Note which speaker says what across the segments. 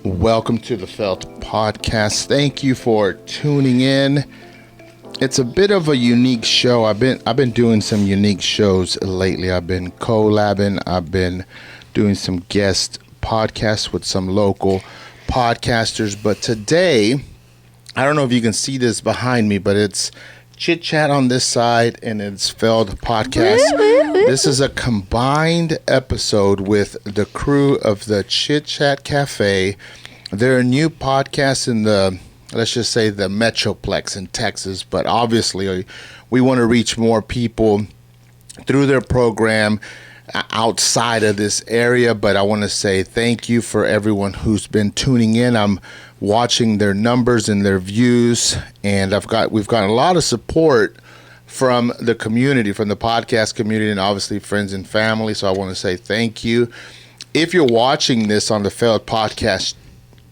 Speaker 1: Welcome to the Felt Podcast. Thank you for tuning in. It's a bit of a unique show. I've been doing some unique shows lately. I've been collabing. I've been doing some guest podcasts with some local podcasters. But today, I don't know if you can see this behind me, but it's ChitChat on this side and it's Feld Podcast. This is a combined episode with the crew of the ChitChatCafe. They're a new podcast in the, let's just say, the Metroplex in Texas, but obviously we want to reach more people through their program outside of this area. But I want to say thank you for everyone who's been tuning in. I'm watching their numbers and their views, and we've got a lot of support from the community, from the podcast community, and obviously friends and family. So I want to say thank you. If you're watching this on the Feld Podcast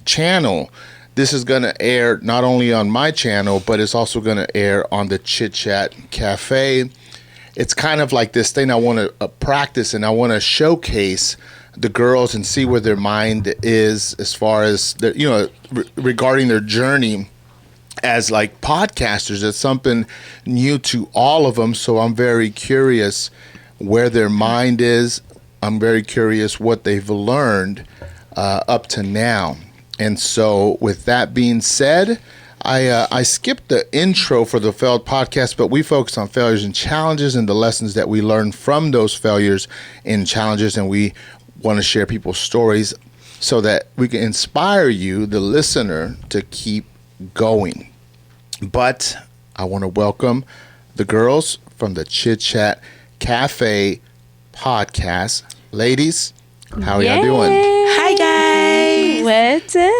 Speaker 1: channel, this is going to air not only on my channel, but it's also going to air on the ChitChatCafe. It's kind of like this thing I want to practice, and I want to showcase the girls and see where their mind is as far as regarding their journey as like podcasters. It's something new to all of them, so I'm very curious where their mind is. I'm very curious what they've learned up to now. And so with that being said, I skipped the intro for the Failed Podcast, but we focus on failures and challenges and the lessons that we learn from those failures and challenges, and we want to share people's stories so that we can inspire you, the listener, to keep going. But I want to welcome the girls from the ChitChatCafe podcast. Ladies, how are y'all doing?
Speaker 2: Hi, guys.
Speaker 3: What's up?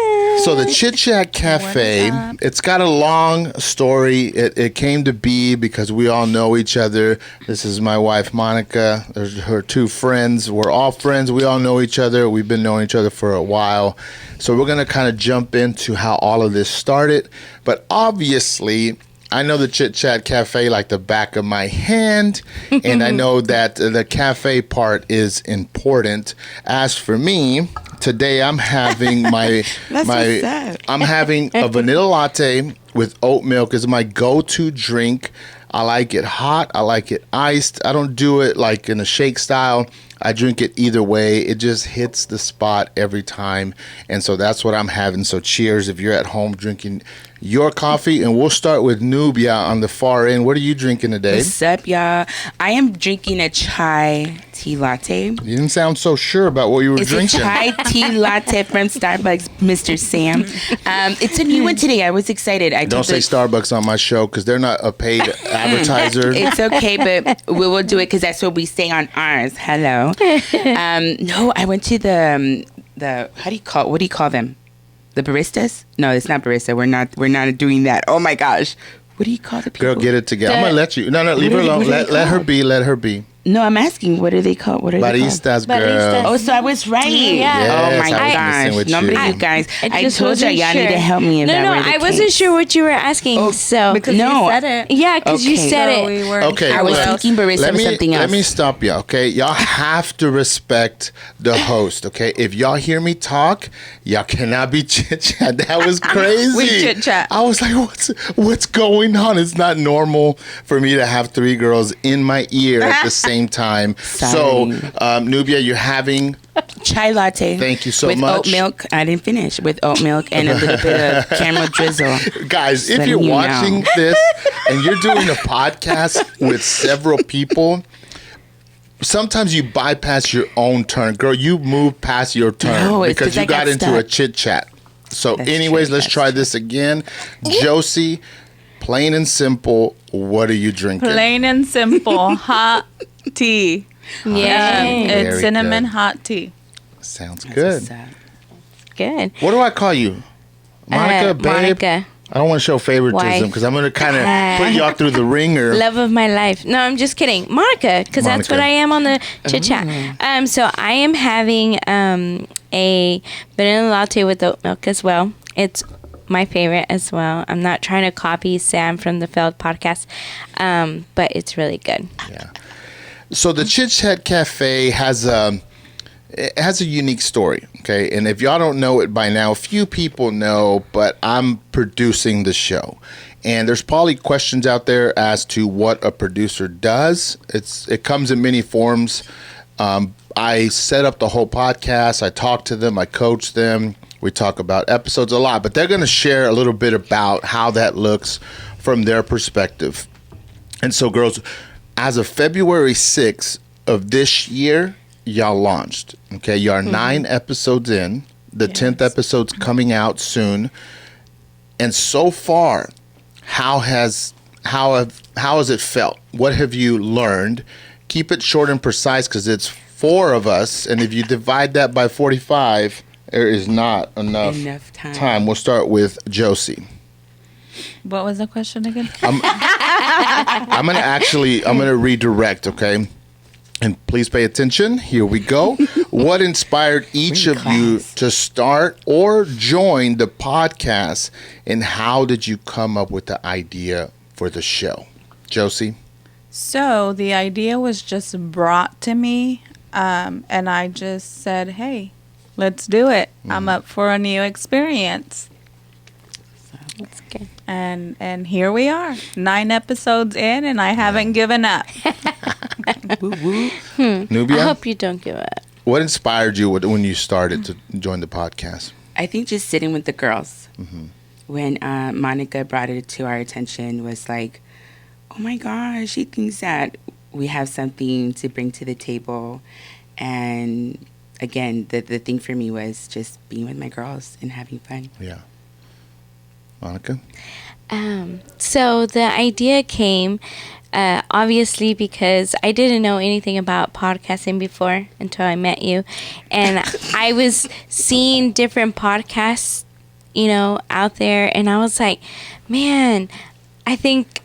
Speaker 1: So the ChitChatCafe, it's got a long story. It came to be because we all know each other. This is my wife, Monica. There's her two friends. We're all friends. We all know each other. We've been knowing each other for a while. So we're going to kind of jump into how all of this started. But obviously, I know the ChitChatCafe like the back of my hand, and I know that the cafe part is important. As for me, today I'm having I'm having a vanilla latte with oat milk is my go-to drink. I like it hot. I like it iced. I don't do it like in a shake style. I drink it either way. It just hits the spot every time. And so that's what I'm having. So cheers if you're at home drinking your coffee. And we'll start with Nubia on the far end. What are you drinking today?
Speaker 2: What's up, y'all? I am drinking a chai tea latte.
Speaker 1: You didn't sound so sure about what you were drinking.
Speaker 2: It's a chai tea latte from Starbucks, Mr. Sam. It's a new one today. I was excited.
Speaker 1: Don't say Starbucks on my show because they're not a paid advertiser.
Speaker 2: It's okay, but we will do it because that's what we say on ours. Hello. No, I went to the what do you call them? The baristas? No, it's not barista. We're not doing that. Oh my gosh. What do you call the people?
Speaker 1: Girl, get it together. I'm going to let you. No, leave her alone. Let her be. Let her be.
Speaker 2: No, I'm asking, what are they called? What are
Speaker 1: Baristas,
Speaker 2: they
Speaker 1: girl.
Speaker 2: Baristas. Oh, so I was right.
Speaker 3: Yeah.
Speaker 1: Yes,
Speaker 2: oh, my gosh. Number you guys. I told y'all
Speaker 3: sure.
Speaker 2: need to help me if
Speaker 3: No, I wasn't sure what you were asking.
Speaker 4: Because you said it.
Speaker 3: Yeah, because you said it.
Speaker 4: We were
Speaker 1: Okay.
Speaker 2: I was thinking barista was something else.
Speaker 1: Let me stop you, okay? Y'all have to respect the host, okay? If y'all hear me talk, y'all cannot be chit-chat. That was crazy.
Speaker 4: We chit-chat.
Speaker 1: I was like, what's going on? It's not normal for me to have three girls in my ear at the same time.
Speaker 2: Sorry.
Speaker 1: So, Nubia, you're having
Speaker 2: chai latte.
Speaker 1: Thank you so
Speaker 2: with
Speaker 1: much.
Speaker 2: With oat milk. I didn't finish. With oat milk and a little bit of caramel drizzle.
Speaker 1: Guys,
Speaker 2: Just
Speaker 1: if you're
Speaker 2: letting you
Speaker 1: watching
Speaker 2: know.
Speaker 1: this and you're doing a podcast with several people, sometimes you bypass your own turn. Girl, you moved past your turn
Speaker 2: No, it's
Speaker 1: because you
Speaker 2: I
Speaker 1: got into
Speaker 2: stuck.
Speaker 1: a chit-chat. So
Speaker 2: That's
Speaker 1: anyways,
Speaker 2: true,
Speaker 1: let's
Speaker 2: that's
Speaker 1: try
Speaker 2: true.
Speaker 1: this again. Josie, plain and simple, what are you drinking?
Speaker 4: Plain and simple hot tea.
Speaker 3: Yeah.
Speaker 1: Very
Speaker 4: It's cinnamon
Speaker 1: good.
Speaker 4: hot tea.
Speaker 1: Sounds
Speaker 2: That's
Speaker 1: good.
Speaker 2: what's up.
Speaker 3: Good.
Speaker 1: What do I call you? Monica, babe?
Speaker 3: Monica.
Speaker 1: I don't want to show favoritism
Speaker 3: Wife.
Speaker 1: because I'm going to kind of put y'all through the ringer.
Speaker 3: Love of my life. No, I'm just kidding. Monica, because that's
Speaker 1: Monica.
Speaker 3: what I am on the chit chat. So I am having a vanilla latte with oat milk as well. It's my favorite as well. I'm not trying to copy Sam from the Failed Podcast, but it's really good.
Speaker 1: Yeah. So the ChitChatCafe has it has a unique story, okay? And if y'all don't know it by now, few people know, but I'm producing the show. And there's probably questions out there as to what a producer does. It comes in many forms. I set up the whole podcast. I talk to them. I coach them. We talk about episodes a lot, but they're going to share a little bit about how that looks from their perspective. And so, girls, as of February 6th of this year, y'all launched. Okay, you are 9 episodes in. The 10th episode's coming out soon. And so far, how has it felt? What have you learned? Keep it short and precise because it's 4 of us, and if you divide that by 45, there is not enough time. We'll start with Josie.
Speaker 4: What was the question again?
Speaker 1: I'm gonna redirect, okay? And please pay attention. Here we go. What inspired each of you to start or join the podcast, and how did you come up with the idea for the show? Josie?
Speaker 4: So the idea was just brought to me, and I just said, hey, let's do it. I'm up for a new experience.
Speaker 3: That's good.
Speaker 4: And here we are, 9 episodes in, and I haven't given up.
Speaker 1: Nubia?
Speaker 3: I hope you don't give up.
Speaker 1: What inspired you when you started to join the podcast?
Speaker 2: I think just sitting with the girls. When Monica brought it to our attention, was like, oh my gosh, she thinks that we have something to bring to the table. And again, the thing for me was just being with my girls and having fun.
Speaker 1: Yeah. Monica?
Speaker 3: So the idea came obviously because I didn't know anything about podcasting before until I met you. And I was seeing different podcasts, out there. And I was like, man, I think,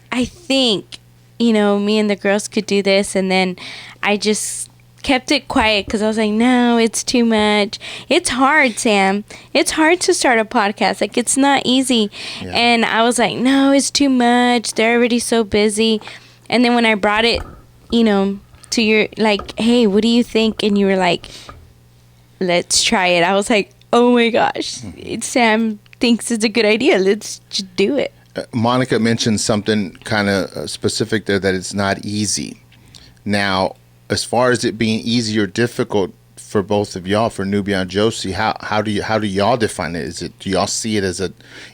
Speaker 3: me and the girls could do this. And then I just kept it quiet because I was like, no, it's too much. It's hard, Sam. It's hard to start a podcast. Like, it's not easy. Yeah. And I was like, no, it's too much. They're already so busy. And then when I brought it, to your, like, hey, what do you think? And you were like, let's try it. I was like, oh my gosh, Sam thinks it's a good idea. Let's just do it.
Speaker 1: Monica mentioned something kind of specific there, that it's not easy. Now, as far as it being easy or difficult for both of y'all, for Nubia and Josie, how do y'all define it? Do y'all see it as an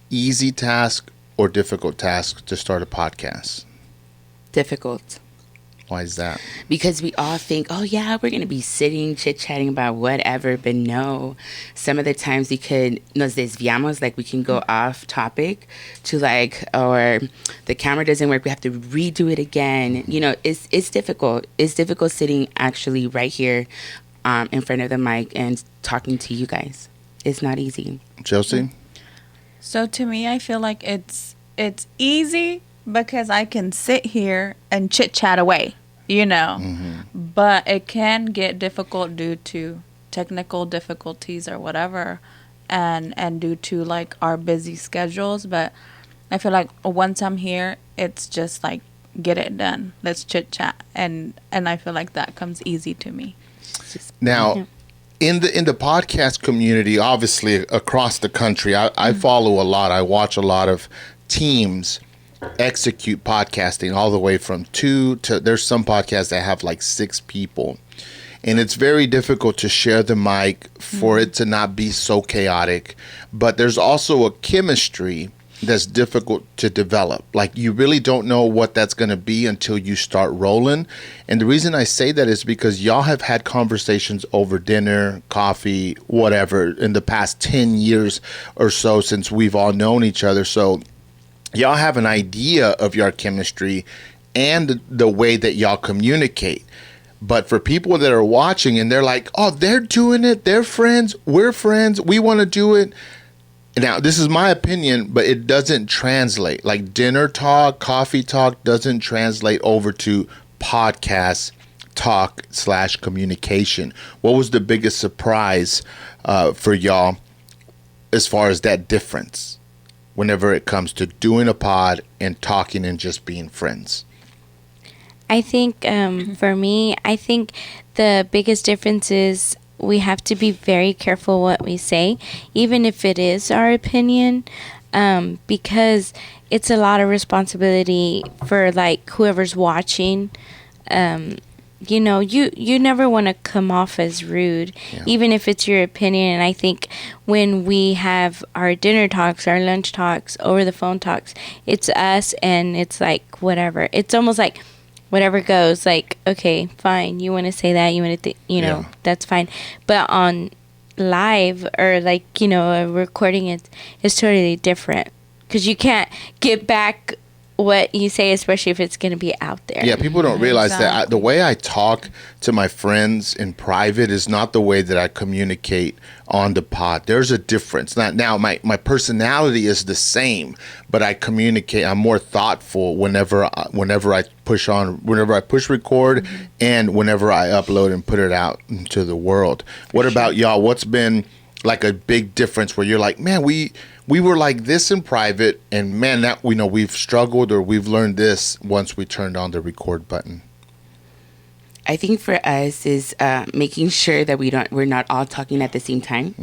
Speaker 1: easy task or difficult task to start a podcast?
Speaker 2: Difficult.
Speaker 1: Why is that?
Speaker 2: Because we all think, oh yeah, we're going to be sitting, chit-chatting about whatever. But no, some of the times we could, nos desviamos, like we can go off topic to or the camera doesn't work, we have to redo it again. It's difficult. It's difficult sitting actually right here in front of the mic and talking to you guys. It's not easy.
Speaker 1: Josie?
Speaker 4: So to me, I feel like it's easy because I can sit here and chit-chat away, But it can get difficult due to technical difficulties or whatever, and due to, our busy schedules. But I feel like once I'm here, it's just, get it done. Let's chit-chat. And I feel like that comes easy to me.
Speaker 1: Now, in the podcast community, obviously, across the country, I follow a lot. I watch a lot of teams execute podcasting all the way from 2 to there's some podcasts that have 6 people, and it's very difficult to share the mic for it to not be so chaotic. But there's also a chemistry that's difficult to develop. You really don't know what that's going to be until you start rolling. And the reason I say that is because y'all have had conversations over dinner, coffee, whatever, in the past 10 years or so since we've all known each other. So y'all have an idea of your chemistry and the way that y'all communicate. But for people that are watching and they're like, oh, they're doing it, they're friends, we're friends, we want to do it. Now, this is my opinion, but it doesn't translate. Dinner talk, coffee talk doesn't translate over to podcast talk / communication. What was the biggest surprise for y'all as far as that difference whenever it comes to doing a pod and talking and just being friends?
Speaker 3: I think for me, I think the biggest difference is we have to be very careful what we say, even if it is our opinion, because it's a lot of responsibility for like whoever's watching. You know, you never want to come off as rude, even if it's your opinion. And I think when we have our dinner talks, our lunch talks, over the phone talks, it's us, and it's like whatever. It's almost like whatever goes. Like, okay, fine. You want to say that? You want to, that's fine. But on live or like a recording, it's totally different, because you can't get back what you say, especially if it's going to be out there.
Speaker 1: Yeah, people don't realize that the way I talk to my friends in private is not the way that I communicate on the pod. There's a difference. Now my personality is the same, but I communicate. I'm more thoughtful whenever I push record, and whenever I upload and put it out into the world. What about y'all? What's been like a big difference where you're like, man, we were like this in private, and man, that we've struggled, or we've learned this once we turned on the record button?
Speaker 2: I think for us is making sure that we're not all talking at the same time.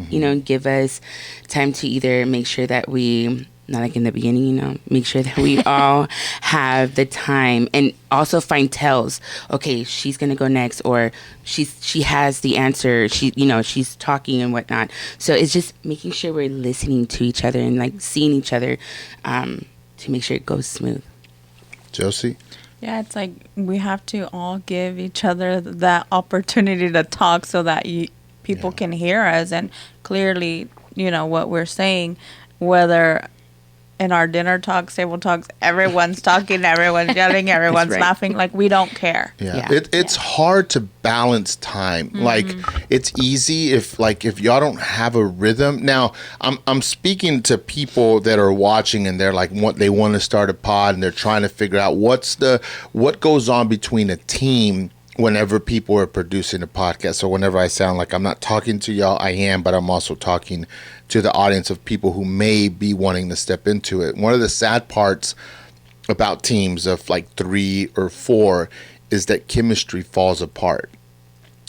Speaker 2: Give us time to either make sure that we, not like in the beginning, make sure that we all have the time, and also find tells. Okay, she's gonna go next, or she has the answer. She's talking and whatnot. So it's just making sure we're listening to each other and like seeing each other to make sure it goes smooth.
Speaker 1: Josie?
Speaker 4: Yeah, it's like we have to all give each other that opportunity to talk so that people can hear us and clearly, what we're saying, whether in our dinner talks, table talks, everyone's talking, everyone's yelling, everyone's laughing. Like, we don't care.
Speaker 1: Yeah. It's hard to balance time. Like, it's easy if y'all don't have a rhythm. Now, I'm speaking to people that are watching, and they're like, they want to start a pod, and they're trying to figure out what goes on between a team whenever people are producing a podcast. So whenever I sound like I'm not talking to y'all, I am, but I'm also talking to the audience of people who may be wanting to step into it. One of the sad parts about teams of like 3 or 4 is that chemistry falls apart.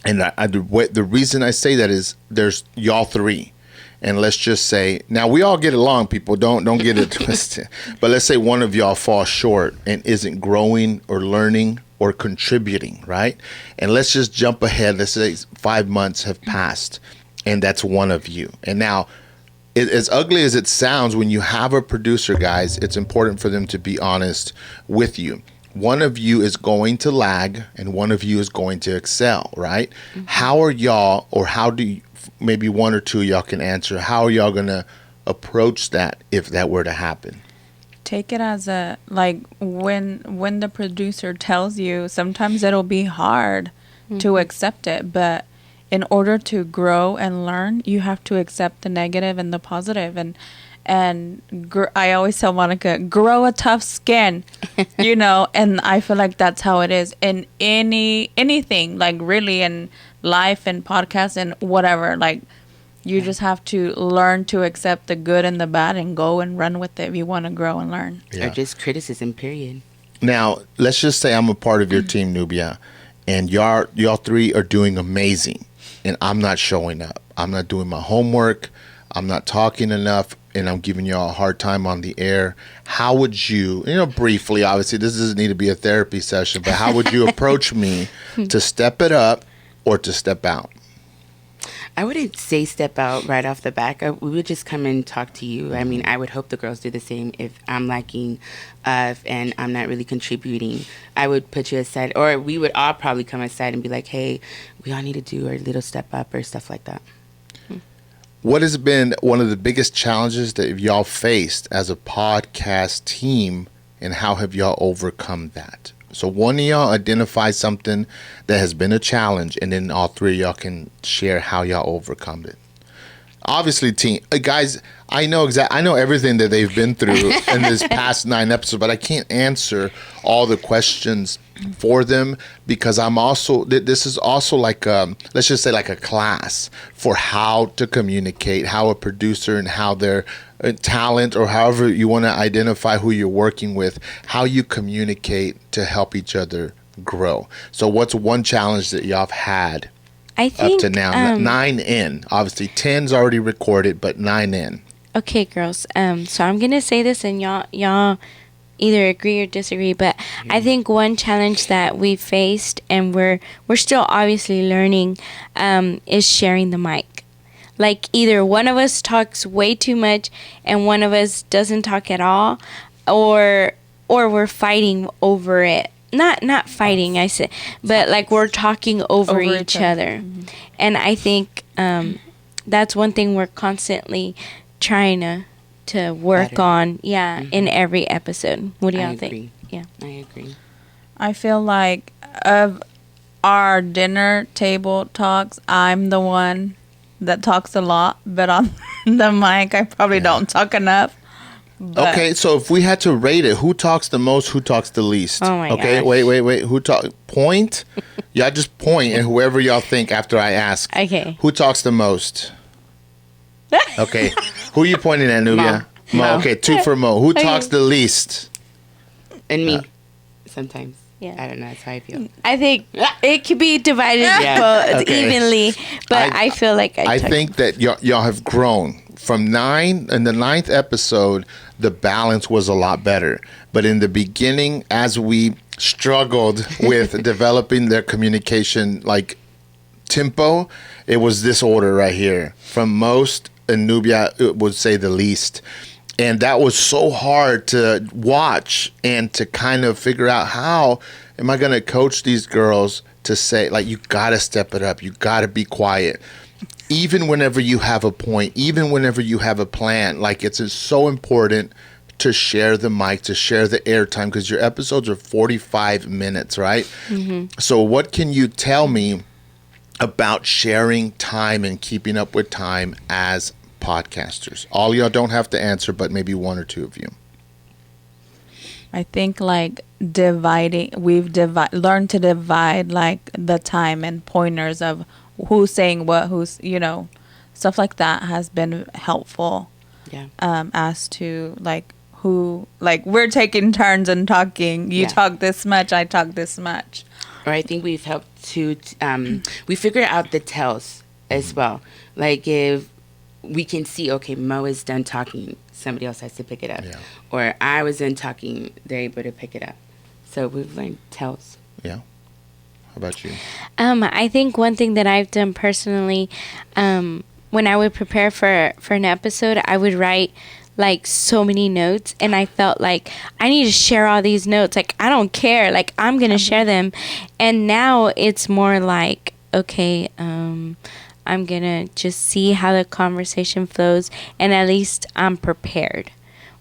Speaker 1: And the reason I say that is there's y'all 3. And let's just say, now we all get along, people, don't get it twisted. But let's say one of y'all falls short and isn't growing or learning or contributing, right? And let's just jump ahead. Let's say 5 months have passed, and that's one of you. And now, as ugly as it sounds, when you have a producer, guys, it's important for them to be honest with you. One of you is going to lag, and one of you is going to excel, right? How are y'all, or how do you, maybe one or two of y'all can answer, how are y'all going to approach that if that were to happen?
Speaker 4: Take it as when the producer tells you, sometimes it'll be hard to accept it, but in order to grow and learn, you have to accept the negative and the positive. And I always tell Monica, grow a tough skin, and I feel like that's how it is in anything, like really in life and podcasts and whatever. Like, you just have to learn to accept the good and the bad and go and run with it if you want to grow and learn.
Speaker 2: Or just criticism, period.
Speaker 1: Now, let's just say I'm a part of your team, Nubia, and y'all 3 are doing amazing, and I'm not showing up. I'm not doing my homework. I'm not talking enough, and I'm giving y'all a hard time on the air. How would you, briefly, obviously, this doesn't need to be a therapy session, but how would you approach me to step it up or to step out?
Speaker 2: I wouldn't say step out right off the back. We would just come and talk to you. I mean, I would hope the girls do the same. If I'm lacking and I'm not really contributing, I would put you aside, or we would all probably come aside and be like, hey, we all need to do our little step up or stuff like that.
Speaker 1: What has been one of the biggest challenges that y'all faced as a podcast team, and how have y'all overcome that? So one of y'all identify something that has been a challenge, and then all 3 of y'all can share how y'all overcome it. Obviously, team guys, I know everything that they've been through in this past 9 episodes, but I can't answer all the questions for them, because this is also like let's just say like a class for how to communicate, how a producer and how their talent, or however you want to identify who you're working with, how you communicate to help each other grow. So what's one challenge that y'all have had
Speaker 3: I think
Speaker 1: up to now? 9 in. Obviously, 10's already recorded, but 9 in.
Speaker 3: Okay, girls. So I'm gonna say this, and y'all either agree or disagree. But I think one challenge that we faced, and we're still obviously learning, is sharing the mic. Like either one of us talks way too much, and one of us doesn't talk at all, or we're fighting over it. Not fighting, I said, but like we're talking over each other. And I think that's one thing we're constantly trying to work
Speaker 2: Better.
Speaker 3: on, in every episode. What do y'all think?
Speaker 2: Agree.
Speaker 3: Yeah.
Speaker 2: I agree.
Speaker 4: I feel like of our dinner table talks, I'm the one that talks a lot, but on the mic, I probably don't talk enough. But
Speaker 1: Okay, so if we had to rate it, who talks the most, who talks the least?
Speaker 3: Oh my
Speaker 1: Okay,
Speaker 3: gosh.
Speaker 1: wait. Who talk? Point? Y'all just point, and whoever y'all think after I ask.
Speaker 3: Okay.
Speaker 1: Who talks the most? Okay. Who you pointing at, Nubia? Mo. Okay, 2 for Mo. Who talks the least?
Speaker 2: And me, sometimes.
Speaker 3: Yeah.
Speaker 2: I don't know. That's how I feel.
Speaker 3: I think it could be divided both
Speaker 1: Okay.
Speaker 3: evenly, but I feel like
Speaker 1: I think that y'all have grown. From 9, in the 9th episode, the balance was a lot better. But in the beginning, as we struggled with developing their communication, like tempo, it was this order right here. From most, and Nubia would say the least. And that was so hard to watch and to kind of figure out, how am I going to coach these girls to say, like, you got to step it up. You got to be quiet. Even whenever you have a point, even whenever you have a plan, like, it's so important to share the mic, to share the airtime, because your episodes are 45 minutes, right? So what can you tell me about sharing time and keeping up with time as podcasters? All y'all don't have to answer, but maybe 1 or 2 of you.
Speaker 4: I think like we've learned to divide like the time and pointers of who's saying what, who's, stuff like that has been helpful.
Speaker 2: Yeah.
Speaker 4: As to like who, like we're taking turns and talking. You talk this much, I talk this much.
Speaker 2: Or I think we've helped to, we figure out the tells as well. Like if we can see, okay, Mo is done talking, somebody else has to pick it up.
Speaker 1: Yeah.
Speaker 2: Or I was done talking, they're able to pick it up. So we've learned tells.
Speaker 1: Yeah. How about you?
Speaker 3: I think one thing that I've done personally, when I would prepare for an episode, I would write like so many notes, and I felt like I need to share all these notes. Like, I don't care. Like, I'm going to share them. And now it's more like, okay, I'm going to just see how the conversation flows, and at least I'm prepared.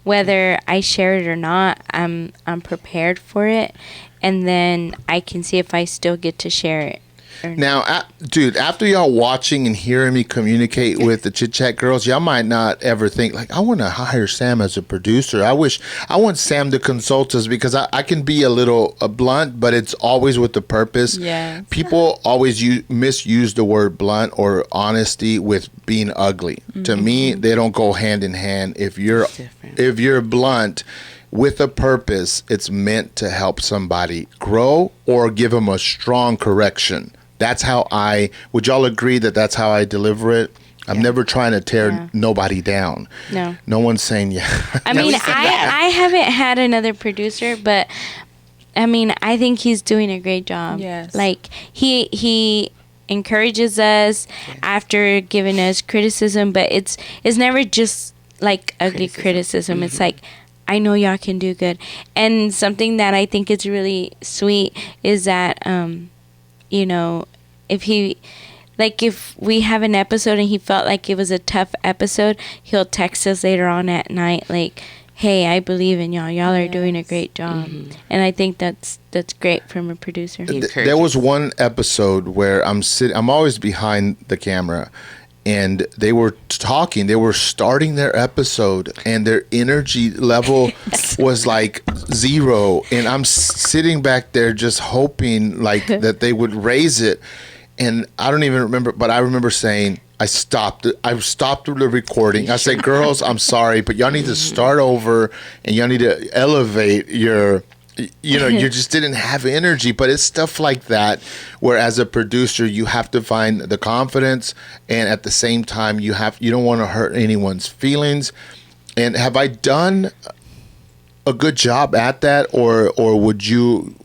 Speaker 3: Whether I share it or not, I'm prepared for it, and then I can see if I still get to share it.
Speaker 1: Now, dude, after y'all watching and hearing me communicate with the Chit Chat girls, y'all might not ever think, like, I want to hire Sam as a producer. I want Sam to consult us, because I can be a little blunt, but it's always with the purpose.
Speaker 4: Yes.
Speaker 1: People always misuse the word blunt or honesty with being ugly. To me, they don't go hand in hand. If you're blunt with a purpose, it's meant to help somebody grow or give them a strong correction. That's how would y'all agree that that's how I deliver it? I'm never trying to tear nobody down. No one's saying
Speaker 3: I mean, I haven't had another producer, but I mean, I think he's doing a great job.
Speaker 4: Yes.
Speaker 3: Like, he encourages us after giving us criticism, but it's never just like ugly criticism. It's like, I know y'all can do good. And something that I think is really sweet is that, if we have an episode and he felt like it was a tough episode, he'll text us later on at night, like, hey, I believe in y'all. Y'all are doing a great job. And I think that's great from a producer.
Speaker 1: There was one episode where I'm always behind the camera, and they were talking, they were starting their episode, and their energy level was like 0. And I'm sitting back there just hoping like that they would raise it. And I don't even remember, but I remember saying, I stopped the recording. I said, girls, I'm sorry, but y'all need to start over, and y'all need to elevate your you just didn't have energy. But it's stuff like that where as a producer you have to find the confidence, and at the same time you don't want to hurt anyone's feelings. And have I done a good job at that, or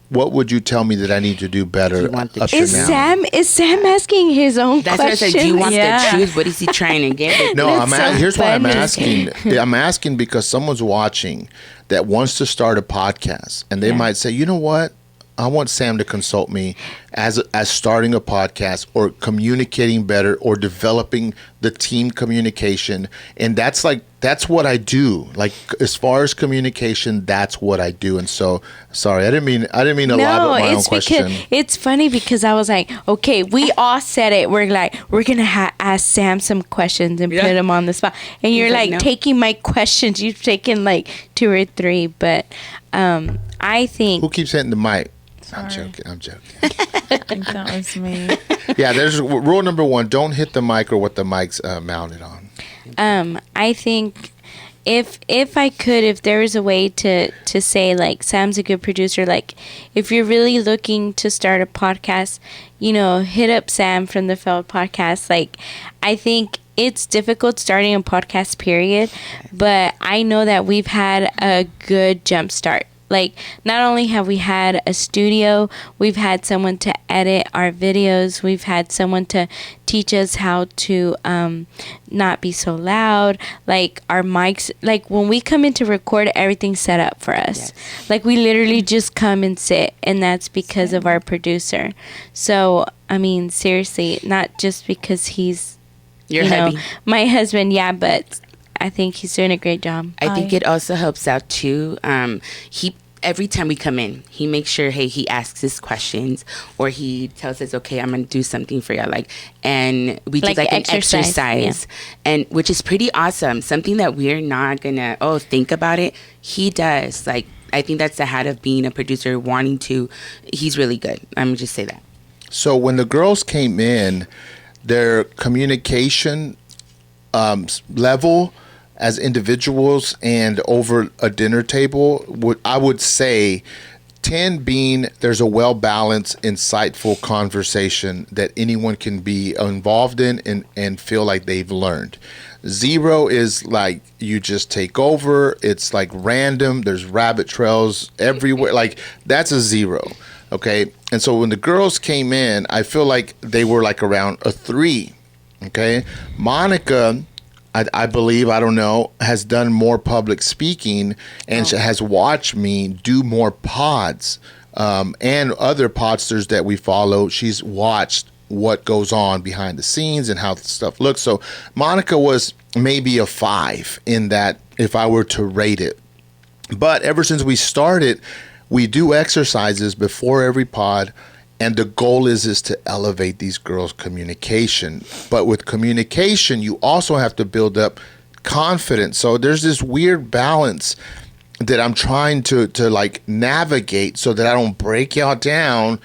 Speaker 1: what would you tell me that I need to do better up to now?
Speaker 3: Is Sam asking his own
Speaker 2: That's
Speaker 3: questions?
Speaker 2: what I said. Do you want the truth? What is he trying to get?
Speaker 1: No, here's why I'm
Speaker 3: funny.
Speaker 1: asking. I'm asking because someone's watching that wants to start a podcast, and they might say, you know what? I want Sam to consult me as starting a podcast or communicating better or developing the team communication. And that's what I do. Like, as far as communication, that's what I do. And so, sorry, I didn't mean to elaborate my own question.
Speaker 3: It's funny because I was like, okay, we all said it. We're like, we're going to ask Sam some questions and put him on the spot. And you're like, taking my questions. You've taken like 2 or 3. But I think...
Speaker 1: Who keeps hitting the mic?
Speaker 4: Sorry.
Speaker 1: I'm joking.
Speaker 4: I think that was me.
Speaker 1: Yeah, there's rule number 1. Don't hit the mic or what the mic's mounted on.
Speaker 3: I think if there was a way to say, like, Sam's a good producer, like, if you're really looking to start a podcast, hit up Sam from the Failed Podcast. Like, I think it's difficult starting a podcast, period, but I know that we've had a good jump start. Like, not only have we had a studio, we've had someone to edit our videos. We've had someone to teach us how to not be so loud. Like, our mics, like, when we come in to record, everything's set up for us. Yes. Like, we literally just come and sit, and that's because of our producer. So, I mean, seriously, not just because he's, my husband, but... I think he's doing a great job.
Speaker 2: I think it also helps out too. Every time we come in, he makes sure, he asks us questions, or he tells us, okay, I'm gonna do something for y'all, and we do an exercise, and which is pretty awesome. Something that we're not gonna think about it. He does. Like, I think that's the hat of being a producer, wanting to. He's really good. I'm gonna just say that.
Speaker 1: So when the girls came in, their communication level as individuals and over a dinner table, I would say 10 being there's a well-balanced, insightful conversation that anyone can be involved in and feel like they've learned. 0 is like you just take over. It's like random. There's rabbit trails everywhere. Like, that's a 0. Okay. And so when the girls came in, I feel like they were like around a 3. Okay. Monica, I believe, I don't know, has done more public speaking and she has watched me do more pods and other podsters that we follow. She's watched what goes on behind the scenes and how the stuff looks. So Monica was maybe a 5 in that if I were to rate it. But ever since we started, we do exercises before every pod. And the goal is to elevate these girls' communication. But with communication, you also have to build up confidence. So there's this weird balance that I'm trying to like navigate so that I don't break y'all down,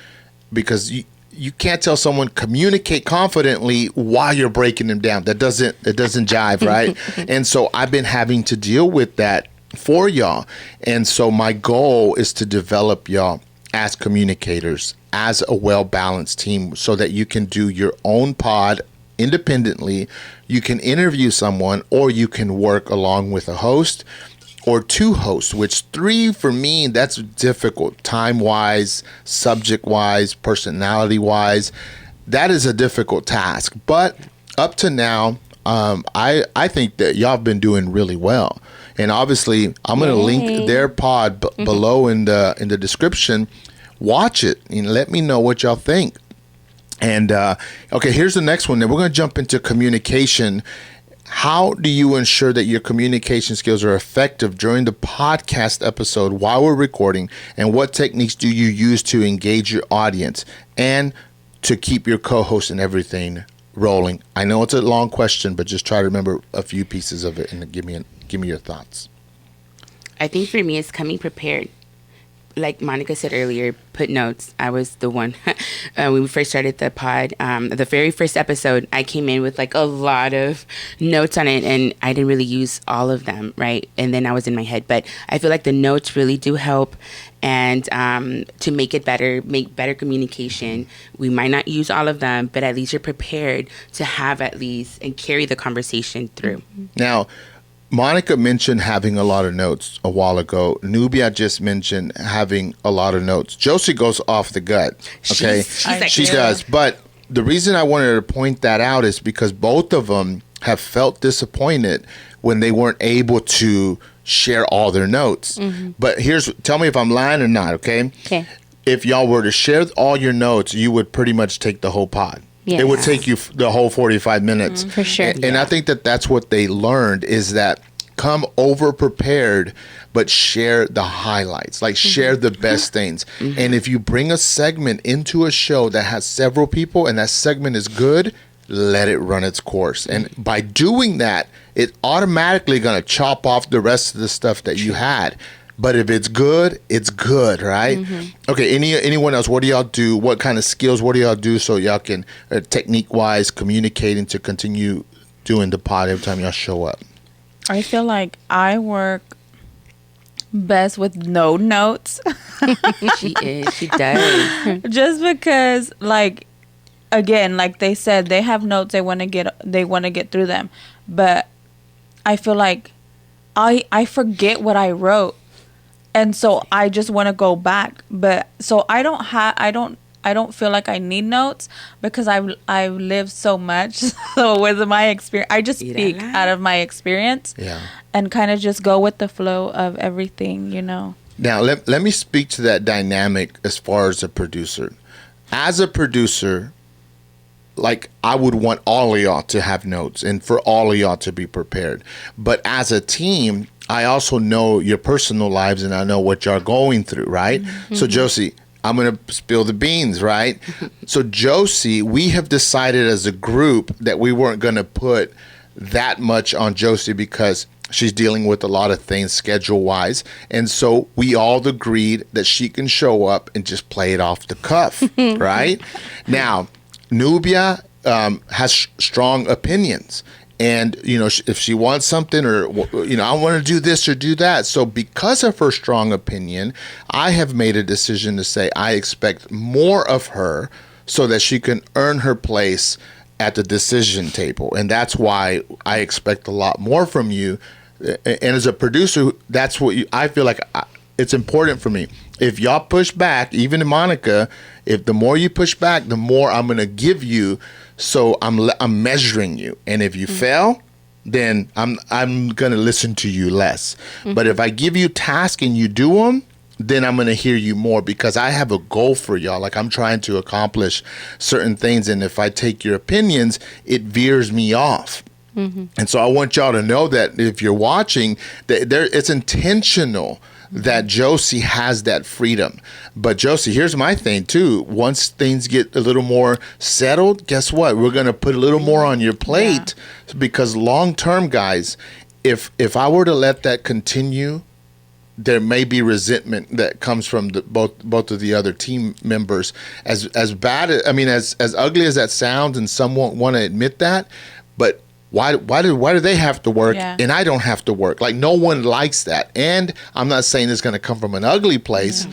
Speaker 1: because you can't tell someone communicate confidently while you're breaking them down. It doesn't jive, right? And so I've been having to deal with that for y'all. And so my goal is to develop y'all as communicators, as a well-balanced team, so that you can do your own pod independently. You can interview someone, or you can work along with a host or 2 hosts, which 3 for me, that's difficult time-wise, subject-wise, personality-wise. That is a difficult task. But up to now, I think that y'all have been doing really well. And obviously, I'm going to link their pod below in the description. Watch it and let me know what y'all think. And okay, here's the next one. Then we're going to jump into communication. How do you ensure that your communication skills are effective during the podcast episode while we're recording? And what techniques do you use to engage your audience and to keep your co-host and everything rolling? I know it's a long question, but just try to remember a few pieces of it and give me your thoughts.
Speaker 2: I think for me, it's coming prepared. like Monica said earlier, put notes. I was the one when we first started the pod. The very first episode, I came in with like a lot of notes on it, and I didn't really use all of them, right? And then I was in my head, but I feel like the notes really do help, and to make it better, make better communication. We might not use all of them, but at least you're prepared to have at least and carry the conversation through.
Speaker 1: Now, Monica mentioned having a lot of notes a while ago. Nubia just mentioned having a lot of notes. Josie goes off the gut. Okay, she does. But the reason I wanted to point that out is because both of them have felt disappointed when they weren't able to share all their notes. But tell me if I'm lying or not. Okay.
Speaker 3: Okay.
Speaker 1: If y'all were to share all your notes, you would pretty much take the whole pod.
Speaker 3: Yes.
Speaker 1: It would take you the whole 45 minutes.
Speaker 3: For sure.
Speaker 1: And I think that that's what they learned is that come over prepared, but share the highlights, like share the best things. And if you bring a segment into a show that has several people and that segment is good, let it run its course. And by doing that, it automatically going to chop off the rest of the stuff that you had. But if it's good, right? Okay, anyone else, what do y'all do? What kind of skills, what do y'all do so y'all can, technique-wise, communicating to continue doing the pod every time y'all show up?
Speaker 4: I feel like I work best with no notes.
Speaker 2: She does.
Speaker 4: Just because, like, again, like they said, they have notes, they want to get through them. But I feel like I forget what I wrote. And so I just want to go back, but so I don't feel like I need notes because I've lived so much. So with my experience, I just speak out of my experience, and kind of just go with the flow of everything, you know.
Speaker 1: Now let me speak to that dynamic as far as a producer. As a producer, like I would want all of y'all to have notes and for all of y'all to be prepared. But as a team, I also know your personal lives and I know what y'all are going through, right? So Josie, I'm going to spill the beans, right? So Josie, we have decided as a group that we weren't going to put that much on Josie because she's dealing with a lot of things schedule-wise. And so we all agreed that she can show up and just play it off the cuff, right? Now, Nubia has strong opinions. And, you know, if she wants something or, you know, I want to do this or do that. So because of her strong opinion, I have made a decision to say I expect more of her so that she can earn her place at the decision table. And that's why I expect a lot more from you. And as a producer, that's what I feel like it's important for me. If y'all push back, even to Monica, if the more you push back, the more I'm going to give you. So I'm measuring you. And if you fail, then I'm going to listen to you less. But if I give you tasks and you do them, then I'm going to hear you more because I have a goal for y'all. Like I'm trying to accomplish certain things. And if I take your opinions, it veers me off. And so I want y'all to know that if you're watching, that it's intentional that Josie has that freedom. But Josie, here's my thing too. Once things get a little more settled, guess what? We're going to put a little more on your plate because long term, guys, if I were to let that continue, there may be resentment that comes from both of the other team members. As bad, as ugly as that sounds, and some won't want to admit that, but why do they have to work and I don't have to work? Like no one likes that. And I'm not saying it's going to come from an ugly place,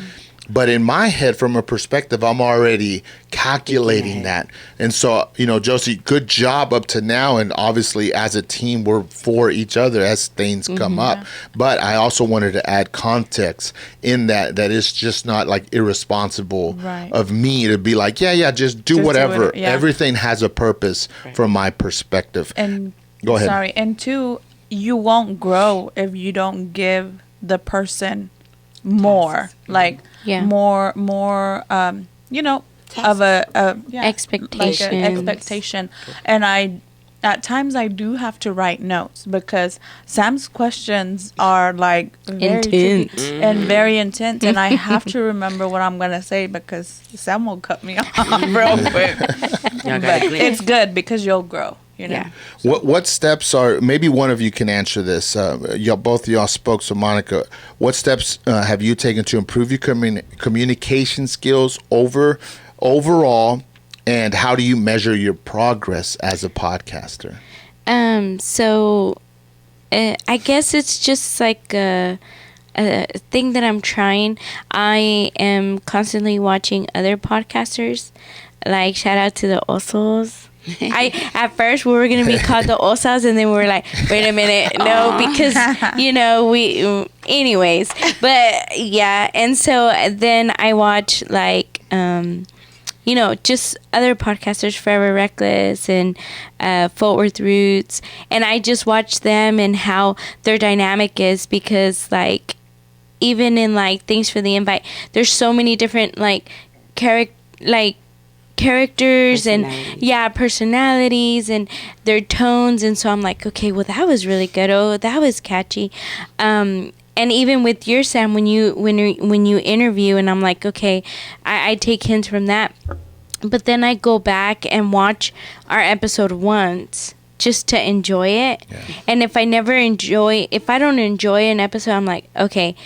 Speaker 1: but in my head, from a perspective, I'm already calculating that. And so, you know, Josie, good job up to now. And obviously as a team, we're for each other as things come up. But I also wanted to add context in that it's just not like irresponsible of me to be like, just do whatever. Everything has a purpose from my perspective.
Speaker 4: And
Speaker 1: go ahead.
Speaker 4: Sorry. And two, you won't grow if you don't give the person more, more, you know, of a
Speaker 3: expectation.
Speaker 4: Like an expectation. And at times I do have to write notes because Sam's questions are like very
Speaker 3: intense
Speaker 4: and very intense, and I have to remember what I'm gonna say because Sam will cut me off real quick. But it's good because you'll grow. you know.
Speaker 2: Yeah.
Speaker 1: What steps are, maybe one of you can answer this. Both of y'all spoke, so Monica, what steps have you taken to improve your communication skills overall, and how do you measure your progress as a podcaster?
Speaker 3: So I guess it's just like a thing that I'm trying. I am constantly watching other podcasters. Like, shout out to the Osos. At first we were gonna be called the Osas, and then we were like, wait a minute, no, because we anyways. But yeah, and so then I watch like just other podcasters, Forever Reckless and Fort Worth Roots, and I just watch them and how their dynamic is, because like even in like Thanks for the Invite, there's so many different like characters and personalities and their tones, and so I'm like, okay, well, that was really good, oh, that was catchy. And even with your Sam, when you interview, and I'm like, okay, I take hints from that, but then I go back and watch our episode once just to enjoy it. And if I don't enjoy an episode, I'm like, okay,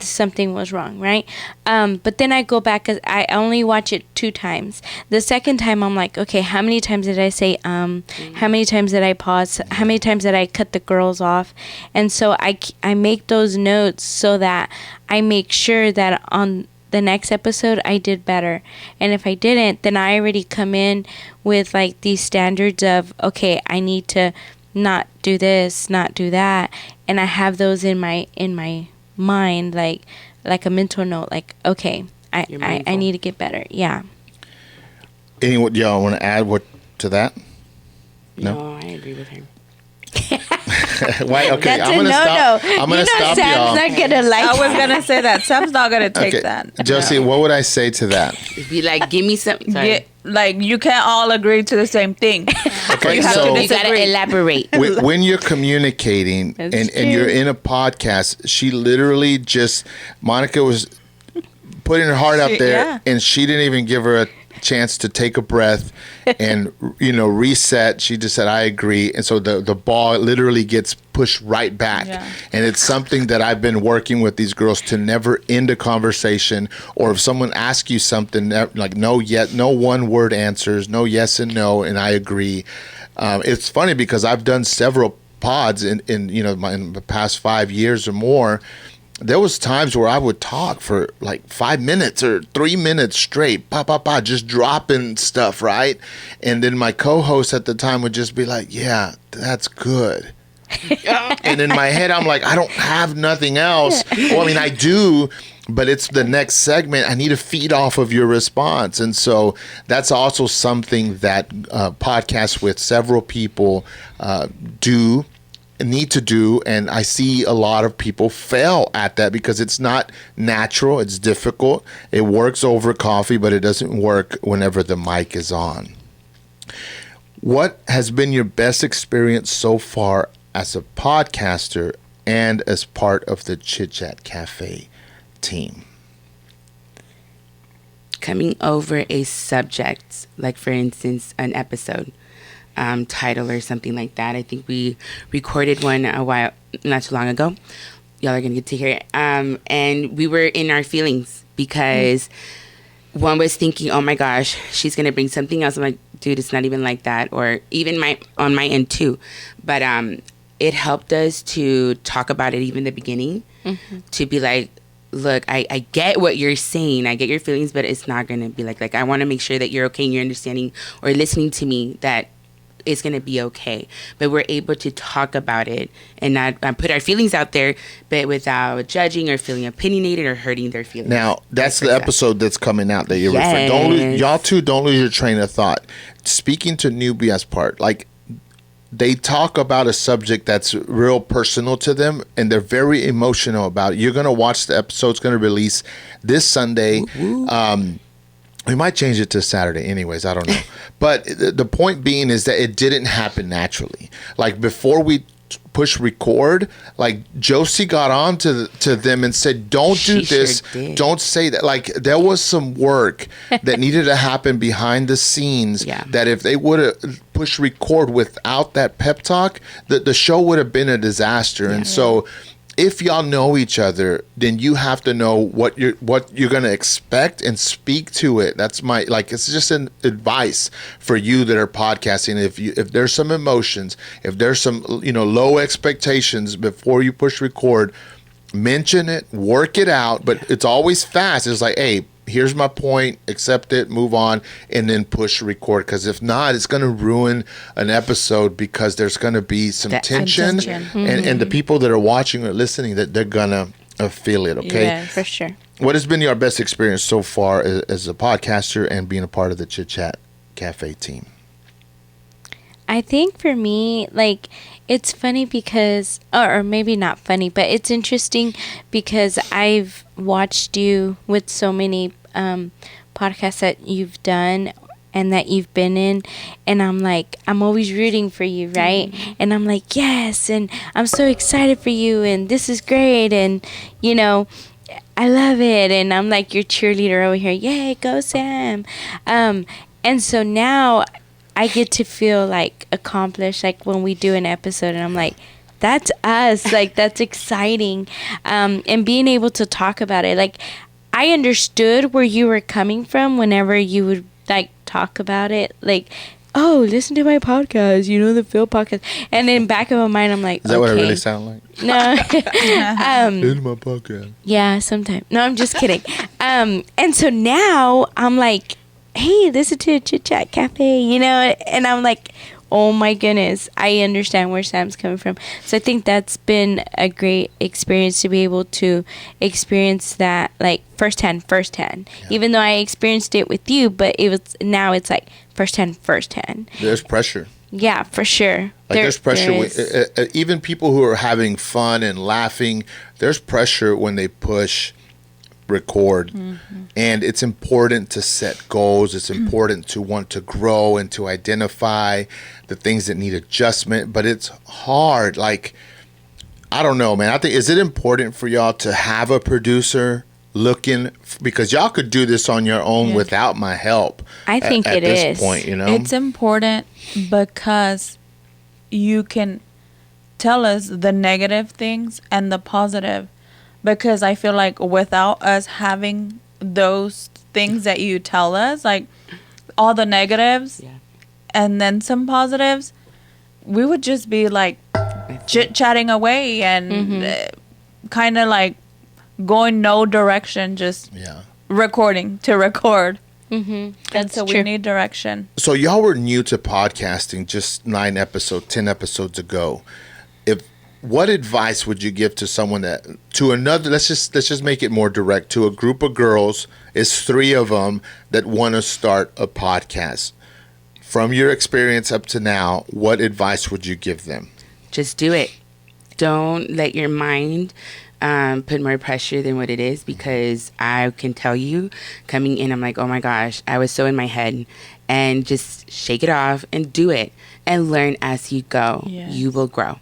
Speaker 3: something was wrong, right? But then I go back, because I only watch it 2 times. The second time, I'm like, okay, how many times did I say how many times did I pause, how many times did I cut the girls off? And so I make those notes so that I make sure that on the next episode I did better. And if I didn't, then I already come in with like these standards of, okay, I need to not do this, not do that, and I have those in my mind, like a mental note, like, okay, I need to get better. Yeah.
Speaker 1: Anyone y'all want to add to that?
Speaker 2: No, I agree with her.
Speaker 1: Why? Okay,
Speaker 3: That's
Speaker 1: I'm gonna stop. I'm gonna stop
Speaker 3: Sam's
Speaker 1: y'all.
Speaker 3: not gonna like
Speaker 4: I was gonna say that Sam's not gonna take
Speaker 1: Okay,
Speaker 4: that.
Speaker 1: Josie, what would I say to that?
Speaker 2: Be like, give me some. Sorry.
Speaker 4: Yeah, like you can't all agree to the same thing.
Speaker 1: Okay,
Speaker 4: You have
Speaker 1: so
Speaker 4: to
Speaker 2: You gotta
Speaker 4: disagree.
Speaker 2: elaborate.
Speaker 1: when you're communicating
Speaker 3: That's
Speaker 1: and
Speaker 3: true.
Speaker 1: you're in a podcast, she literally Monica was putting her heart out there,
Speaker 4: Yeah.
Speaker 1: and she didn't even give her a chance to take a breath and reset. She just said, I agree. And so the ball literally gets pushed right back.
Speaker 4: Yeah.
Speaker 1: And it's something that I've been working with these girls to never end a conversation, or if someone asks you something, like no one word answers, no yes and no, and I agree. It's funny because I've done several pods in the past 5 years or more. There was times where I would talk for like 5 minutes or 3 minutes straight, just dropping stuff, right? And then my co-host at the time would just be like, yeah, that's good. And in my head, I'm like, I don't have nothing else. Well, I mean, I do, but it's the next segment. I need to feed off of your response. And so that's also something that podcasts with several people need to do, and I see a lot of people fail at that because it's not natural. It's difficult. It works over coffee, but it doesn't work whenever the mic is on. What has been your best experience so far as a podcaster and as part of the ChitChatCafe team?
Speaker 2: Coming over a subject, like for instance, an episode title or something like that. I think we recorded one not too long ago. Y'all are gonna get to hear it. And we were in our feelings because one was thinking, "Oh my gosh, she's gonna bring something else." I'm like, "Dude, it's not even like that." Or even on my end too. But it helped us to talk about it even in the beginning, to be like, look, I get what you're saying. I get your feelings, but it's not going to be like I want to make sure that you're okay and you're understanding or listening to me, that it's going to be okay. But we're able to talk about it and not put our feelings out there, but without judging or feeling opinionated or hurting their feelings.
Speaker 1: Now, that's the episode that's coming out that you're referring. Y'all two, don't lose your train of thought. Speaking to newbie as part, like, they talk about a subject that's real personal to them, and they're very emotional about it. You're going to watch the episode. It's going to release this Sunday. We might change it to Saturday anyways. I don't know. But the point being is that it didn't happen naturally. Like, before we push record, like Josie got on to them and said, don't do
Speaker 2: She
Speaker 1: this,
Speaker 2: sure did.
Speaker 1: don't say that. Like, there was some work that needed to happen behind the scenes.
Speaker 2: Yeah.
Speaker 1: That if they would have pushed record without that pep talk, the show would have been a disaster. And so if y'all know each other, then you have to know what you're gonna expect and speak to it. That's my, like, it's just an advice for you that are podcasting. If there's some emotions, if there's some low expectations before you push record, mention it, work it out. But it's always fast. It's like, hey, here's my point, accept it, move on, and then push record. Because if not, it's going to ruin an episode, because there's going to be some
Speaker 2: That
Speaker 1: tension,
Speaker 4: tension.
Speaker 1: and the people that are watching or listening, that they're going to feel it, okay?
Speaker 4: Yes.
Speaker 3: For sure.
Speaker 1: What has been your best experience so far as a podcaster and being a part of the Chit Chat Cafe team?
Speaker 3: I think for me, like, it's funny because, or maybe not funny, but it's interesting because I've watched you with so many podcasts that you've done and that you've been in, and I'm like, I'm always rooting for you, right? And I'm like, yes, and I'm so excited for you, and this is great, and I love it, and I'm like your cheerleader over here. Yay, go Sam! And so now I get to feel like accomplished, like when we do an episode, and I'm like, that's us, like that's exciting, and being able to talk about it, like I understood where you were coming from whenever you would like talk about it, like, oh, listen to my podcast, the Phil podcast, and in back of my mind, I'm like,
Speaker 1: Is that what it really sound like?
Speaker 3: No.
Speaker 1: In my podcast.
Speaker 3: Yeah, sometimes. No, I'm just kidding. And so now I'm like, hey, listen to ChitChatCafe, and I'm like, oh my goodness, I understand where Sam's coming from. So I think that's been a great experience to be able to experience that like firsthand. Yeah. Even though I experienced it with you, but now it's like firsthand.
Speaker 1: There's pressure.
Speaker 3: Yeah, for sure.
Speaker 1: Like there's pressure. Even people who are having fun and laughing, there's pressure when they push record. And it's important to set goals. It's important to want to grow and to identify the things that need adjustment, but it's hard. Like, I don't know, man. I think, is it important for y'all to have a producer looking, because y'all could do this on your own without my help.
Speaker 3: I think
Speaker 1: at
Speaker 3: it
Speaker 1: this
Speaker 3: is.
Speaker 1: point,
Speaker 4: It's important because you can tell us the negative things and the positive, because I feel like without us having those things that you tell us, like all the negatives and then some positives, we would just be like chit-chatting away and kind of like going no direction, just recording to record. And so we need direction.
Speaker 1: So y'all were new to podcasting just 10 episodes ago. What advice would you give to someone let's just make it more direct, to a group of girls, it's 3 of them that want to start a podcast? From your experience up to now, what advice would you give them?
Speaker 2: Just do it. Don't let your mind put more pressure than what it is, because I can tell you, coming in, I'm like, oh my gosh, I was so in my head. And just shake it off and do it and learn as you go.
Speaker 4: Yes.
Speaker 2: You will grow.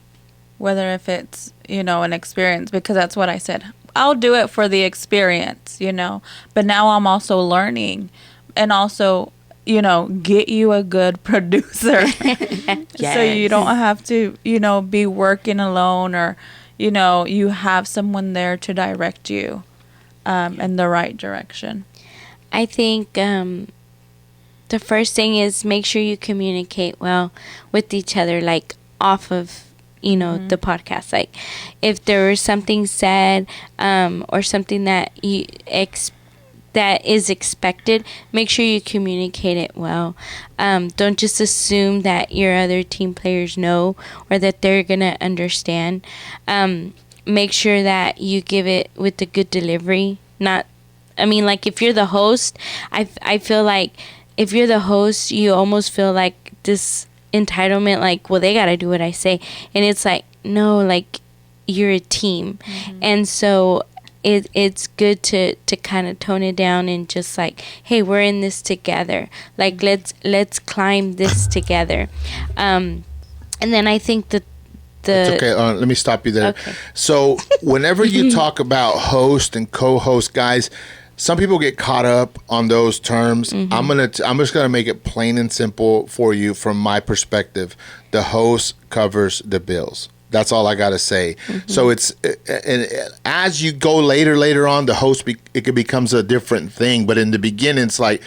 Speaker 4: Whether if it's, an experience, because that's what I said. I'll do it for the experience, but now I'm also learning, and also, get you a good producer. So you don't have to, be working alone, or, you have someone there to direct you in the right direction.
Speaker 3: I think the first thing is make sure you communicate well with each other, like off of the podcast. Like if there was something said or something that that is expected, make sure you communicate it well. Don't just assume that your other team players know or that they're gonna understand. Make sure that you give it with a good delivery. Like if you're the host, I feel like if you're the host, you almost feel like this entitlement, like, well, they gotta do what I say, and it's like, no, like you're a team. And so it's good to kind of tone it down and just like, hey, we're in this together, like let's climb this together. And then I think that
Speaker 1: It's okay. Let me stop you there.
Speaker 3: Okay.
Speaker 1: So whenever you talk about host and co-host, guys, some people get caught up on those terms. I'm just gonna make it plain and simple for you from my perspective. The host covers the bills. That's all I gotta say. So it's and as you go later on, the host it becomes a different thing. But in the beginning, it's like,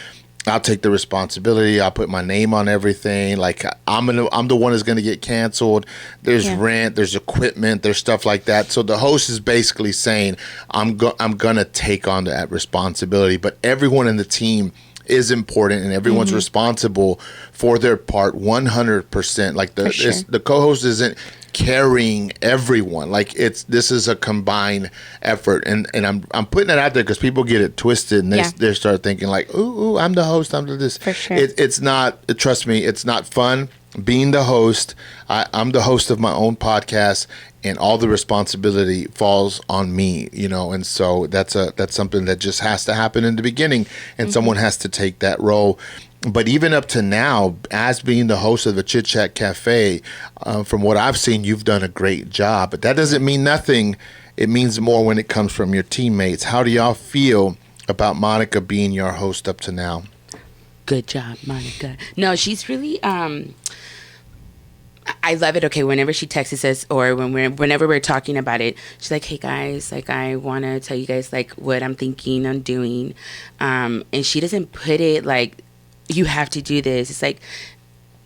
Speaker 1: I'll take the responsibility. I'll put my name on everything. Like I'm the one that's gonna get canceled. There's rent. There's equipment. There's stuff like that. So the host is basically saying, I'm gonna take on that responsibility. But everyone in the team is important, and everyone's responsible for their part 100%. Like the co-host isn't carrying everyone. Like this is a combined effort, and I'm putting it out there because people get it twisted, and they start thinking like, ooh, I'm the host, I'm the this.
Speaker 3: For sure.
Speaker 1: It's not. Trust me, it's not fun being the host. I'm the host of my own podcast, and all the responsibility falls on me, and so that's something that just has to happen in the beginning, and someone has to take that role. But even up to now, as being the host of the Chit Chat Cafe, from what I've seen, you've done a great job. But that doesn't mean nothing. It means more when it comes from your teammates. How do y'all feel about Monica being your host up to now?
Speaker 2: Good job, Monica. No, she's really I love it. Okay, whenever she texts us or whenever we're talking about it, she's like, "Hey guys, like I want to tell you guys like what I'm thinking on doing," and she doesn't put it like, "You have to do this." It's like,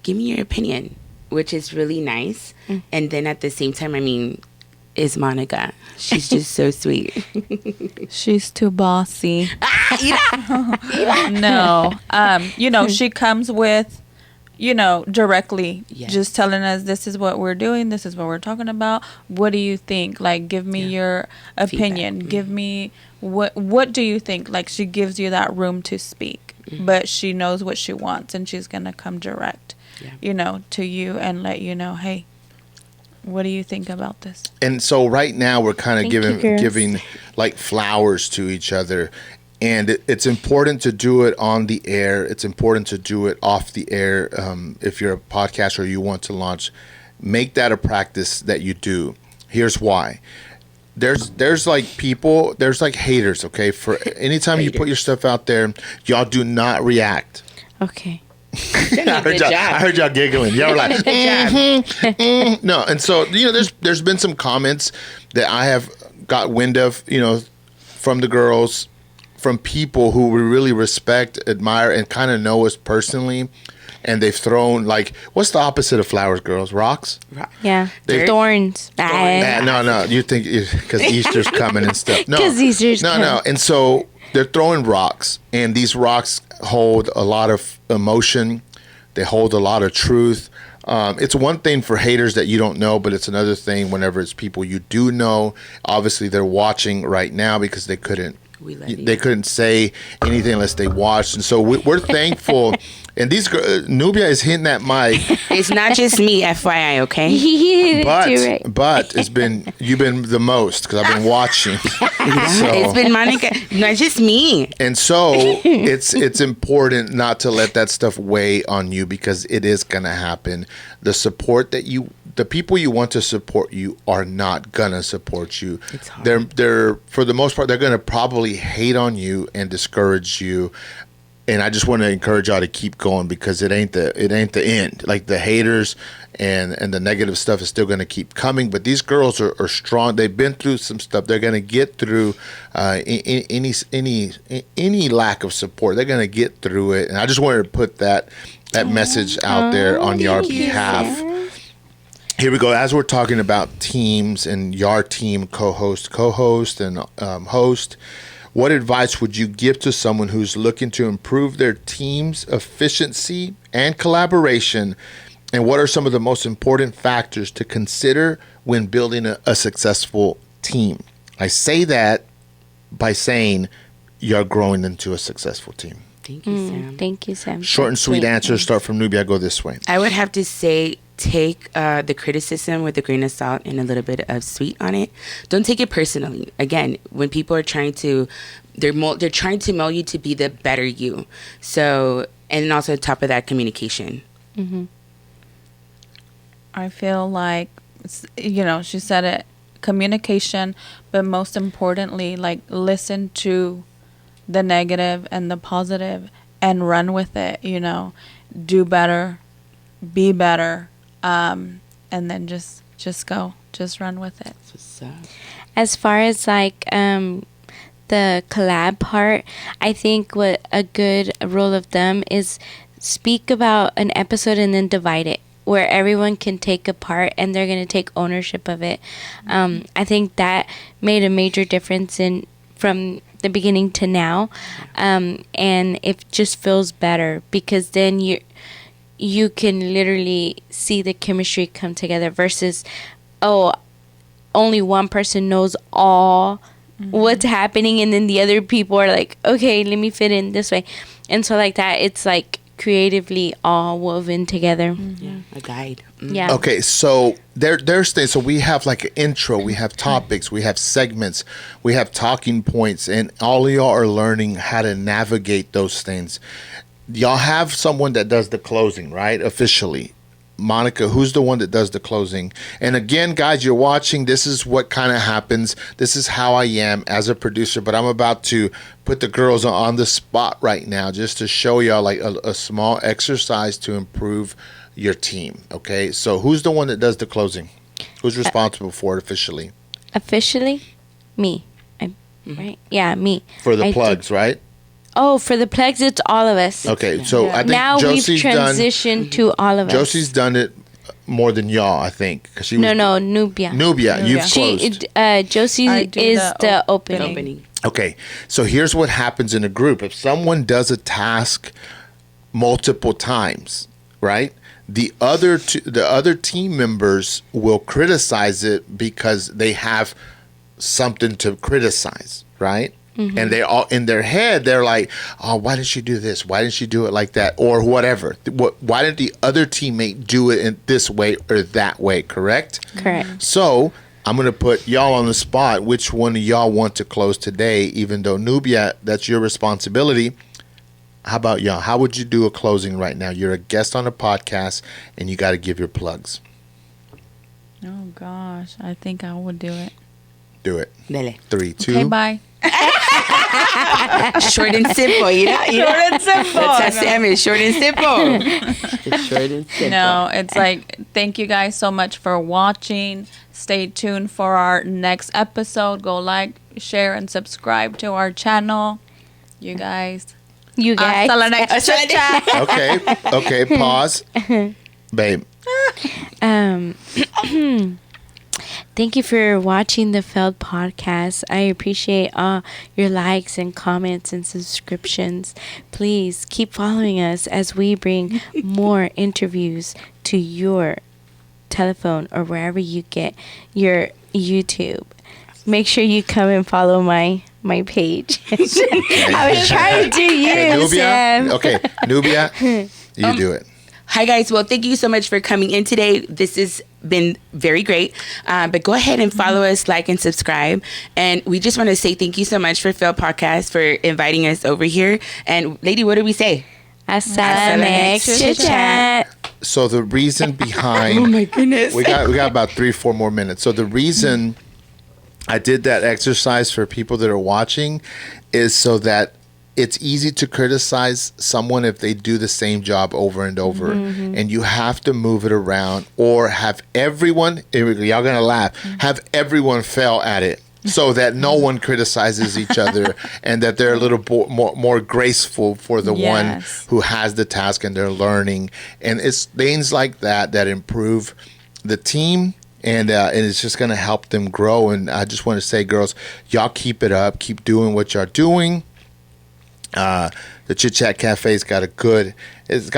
Speaker 2: "Give me your opinion," which is really nice. And then at the same time, I mean, is Monica? She's just so sweet.
Speaker 4: She's too bossy. No, she comes with, directly just telling us, this is what we're doing, this is what we're talking about. What do you think? Like, give me your opinion. Give me what do you think? Like, she gives you that room to speak, but she knows what she wants, and she's gonna come direct, to you and let you know, hey, what do you think about this? And
Speaker 1: so right now we're kind of giving like flowers to each other. And it's important to do it on the air. It's important to do it off the air. If you're a podcaster or you want to launch, make that a practice that you do. Here's why. There's like people, there's like haters, okay? For anytime you put your stuff out there, y'all do not react.
Speaker 3: Okay.
Speaker 1: I heard y'all giggling. Y'all were like, no. And so, there's been some comments that I have got wind of, from the girls, from people who we really respect, admire, and kind of know us personally. And they've thrown, like, what's the opposite of flowers, girls? Rocks?
Speaker 3: Yeah. Thorns.
Speaker 1: No. You think because Easter's coming and stuff. No.
Speaker 3: Because Easter's coming.
Speaker 1: No. And so they're throwing rocks. And these rocks hold a lot of emotion. They hold a lot of truth. It's one thing for haters that you don't know, but it's another thing whenever it's people you do know. Obviously, they're watching right now because they couldn't say anything unless they watched. And so we're thankful. And Nubia is hitting that mic.
Speaker 2: It's not just me, FYI, okay?
Speaker 1: But you've been the most because I've been watching.
Speaker 2: It's been Monica, not just me.
Speaker 1: And so it's important not to let that stuff weigh on you because it is going to happen. The people you want to support you are not gonna support you.
Speaker 2: It's hard.
Speaker 1: They're for the most part they're gonna probably hate on you and discourage you. And I just want to encourage y'all to keep going because it ain't the end. Like the haters and the negative stuff is still gonna keep coming. But these girls are strong. They've been through some stuff. They're gonna get through any lack of support. They're gonna get through it. And I just wanted to put that message out there on your behalf. Here we go. As we're talking about teams and your team, co-host, and host, what advice would you give to someone who's looking to improve their team's efficiency and collaboration? And what are some of the most important factors to consider when building a successful team? I say that by saying you're growing into a successful team.
Speaker 2: Thank you, Sam.
Speaker 3: Thank you, Sam.
Speaker 1: Short and sweet answers. Start from Nubia. Go this way.
Speaker 2: I would have to say take the criticism with a grain of salt and a little bit of sweet on it. Don't take it personally. Again, when people are trying to, they're trying to mold you to be the better you. So, and also on top of that, communication.
Speaker 4: I feel like she said it, communication, but most importantly, like, listen to the negative and the positive and run with it, do better, be better, and then just run with it.
Speaker 3: As far as like the collab part, I think what a good rule of thumb is speak about an episode and then divide it, where everyone can take a part and they're going to take ownership of it. I think that made a major difference from the beginning to now, and it just feels better because then you can literally see the chemistry come together versus, only one person knows all what's happening and then the other people are like, okay, let me fit in this way. And so like that, it's like creatively all woven together.
Speaker 2: Yeah, a guide.
Speaker 3: Yeah.
Speaker 1: Okay, so there's things. So we have like an intro, we have topics, we have segments, we have talking points, and all of y'all are learning how to navigate those things. Y'all have someone that does the closing, right? Officially. Monica, who's the one that does the closing? And again, guys, you're watching. This is what kind of happens. This is how I am as a producer, but I'm about to put the girls on the spot right now just to show y'all like a small exercise to improve your team. Okay, so who's the one that does the closing? Who's responsible for it officially?
Speaker 3: Officially, me. Right? Yeah, me.
Speaker 1: For the plugs, right?
Speaker 3: Oh, for the plugs, it's all of us.
Speaker 1: Okay, so I think
Speaker 3: Now
Speaker 1: Josie's
Speaker 3: we've transitioned to all of us.
Speaker 1: Josie's done it more than y'all, I think. 'Cause she was,
Speaker 3: Nubia.
Speaker 1: Nubia, you've closed.
Speaker 3: Josie
Speaker 4: I do
Speaker 3: is
Speaker 4: the
Speaker 3: the opening.
Speaker 1: Okay, so here's what happens in a group. If someone does a task multiple times, right? The other team members will criticize it because they have something to criticize, right? And they all in their head, they're like, "Oh, why didn't she do this? Why didn't she do it like that? Or whatever. Why did the other teammate do it in this way or that way?" Correct?
Speaker 3: Correct.
Speaker 1: So I'm gonna put y'all on the spot. Which one of y'all want to close today? Even though Nubia, that's your responsibility. How about y'all? How would you do a closing right now? You're a guest on a podcast, and you got to give your plugs.
Speaker 4: Oh gosh, I think I would do it.
Speaker 1: Do it.
Speaker 2: Dele.
Speaker 1: 3, 2.
Speaker 4: Okay, bye.
Speaker 2: Short and simple,
Speaker 4: Short and simple.
Speaker 2: That's how Sam is. Short and simple. It's short and simple.
Speaker 4: No, it's like, thank you guys so much for watching. Stay tuned for our next episode. Go like, share, and subscribe to our channel. You guys.
Speaker 3: You guys.
Speaker 4: Hasta la next chat.
Speaker 1: Okay, pause. Babe.
Speaker 3: Thank you for watching the Feld podcast. I appreciate all your likes and comments and subscriptions. Please keep following us as we bring more interviews to your telephone or wherever you get your YouTube. Make sure you come and follow my page. I was trying to do you,
Speaker 1: Nubia.
Speaker 3: Sam.
Speaker 1: Okay, Nubia, you do it.
Speaker 2: Hi, guys. Well, thank you so much for coming in today. This has been very great. But go ahead and follow us, like, and subscribe. And we just want to say thank you so much for Phil Podcast for inviting us over here. And, lady, what did we say?
Speaker 3: Hasta la next ChitChat.
Speaker 1: So the reason behind
Speaker 2: Oh, my goodness.
Speaker 1: we got about 3-4 more minutes. So the reason I did that exercise for people that are watching is so that it's easy to criticize someone if they do the same job over and over. And you have to move it around or have everyone, y'all gonna laugh, have everyone fail at it so that no one criticizes each other and that they're a little more graceful for the one who has the task and they're learning. And it's things like that that improve the team. And it's just going to help them grow. And I just want to say, girls, y'all keep it up. Keep doing what y'all doing. The Chit Chat Cafe's got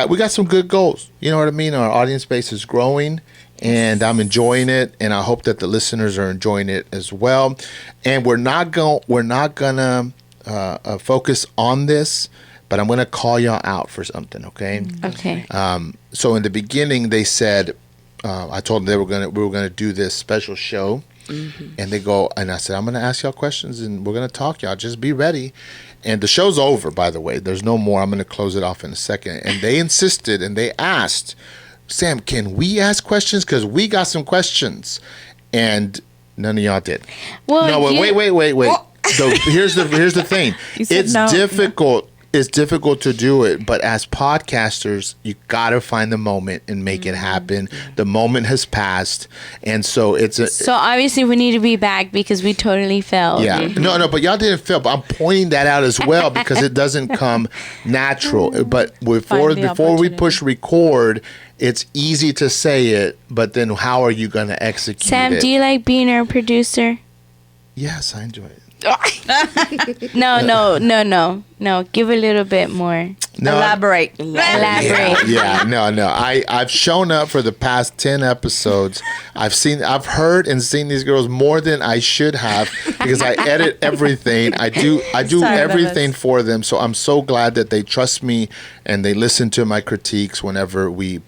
Speaker 1: we got some good goals. You know what I mean? Our audience base is growing, and I'm enjoying it, and I hope that the listeners are enjoying it as well. And we're not gonna focus on this, but I'm gonna call y'all out for something. Okay.
Speaker 3: Okay.
Speaker 1: So in the beginning, they said, I told them we were gonna do this special show, and they go, and I said, I'm gonna ask y'all questions, and we're gonna talk. Y'all just be ready. And the show's over, by the way. There's no more. I'm gonna close it off in a second. And they insisted, and they asked, Sam, can we ask questions? Because we got some questions. And none of y'all did.
Speaker 3: Well,
Speaker 1: no, wait. So here's the thing.
Speaker 4: said
Speaker 1: It's
Speaker 4: no.
Speaker 1: difficult. It's difficult to do it, but as podcasters, you gotta find the moment and make it happen. The moment has passed, and so
Speaker 3: So obviously we need to be back because we totally failed.
Speaker 1: yeah. No, but y'all didn't fail. But I'm pointing that out as well because it doesn't come natural. But before
Speaker 4: Find the
Speaker 1: we
Speaker 4: opportunity.
Speaker 1: push record, it's easy to say it, but then how are you gonna execute
Speaker 3: Sam,
Speaker 1: it?
Speaker 3: do you like being our producer?
Speaker 1: Yes, I enjoy it.
Speaker 3: No. Give a little bit more.
Speaker 1: No,
Speaker 4: Elaborate.
Speaker 3: Elaborate.
Speaker 1: Yeah, no. I've shown up for the past 10 episodes. I've heard and seen these girls more than I should have because I edit everything. I do
Speaker 4: Sorry,
Speaker 1: everything
Speaker 4: Bubba's.
Speaker 1: for them. So I'm so glad that they trust me and they listen to my critiques whenever we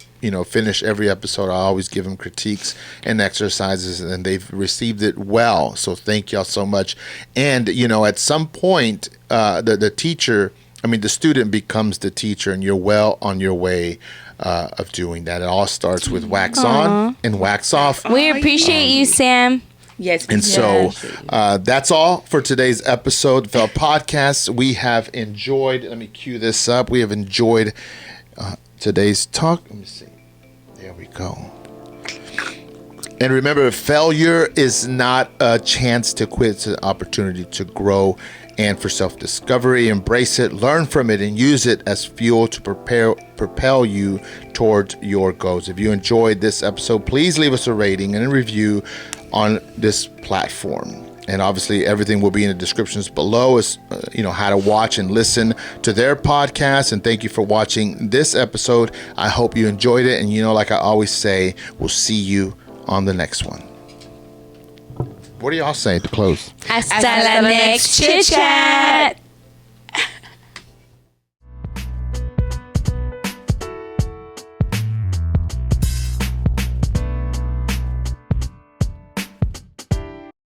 Speaker 1: finish every episode. I always give them critiques and exercises, and they've received it well. So thank y'all so much. And at some point, the student becomes the teacher, and you're well on your way of doing that. It all starts with wax on and wax off.
Speaker 3: We appreciate you, Sam.
Speaker 2: Yes.
Speaker 1: And so that's all for today's episode of our podcast. We have enjoyed, let me cue this up. We have enjoyed today's talk. Let me see. There we go. And remember, failure is not a chance to quit. It's an opportunity to grow and for self-discovery. Embrace it, learn from it, and use it as fuel to propel you towards your goals. If you enjoyed this episode, please leave us a rating and a review on this platform. And obviously, everything will be in the descriptions below as how to watch and listen to their podcast. And thank you for watching this episode. I hope you enjoyed it. And like I always say, we'll see you on the next one. What do y'all say to close?
Speaker 3: Hasta la next chit chat.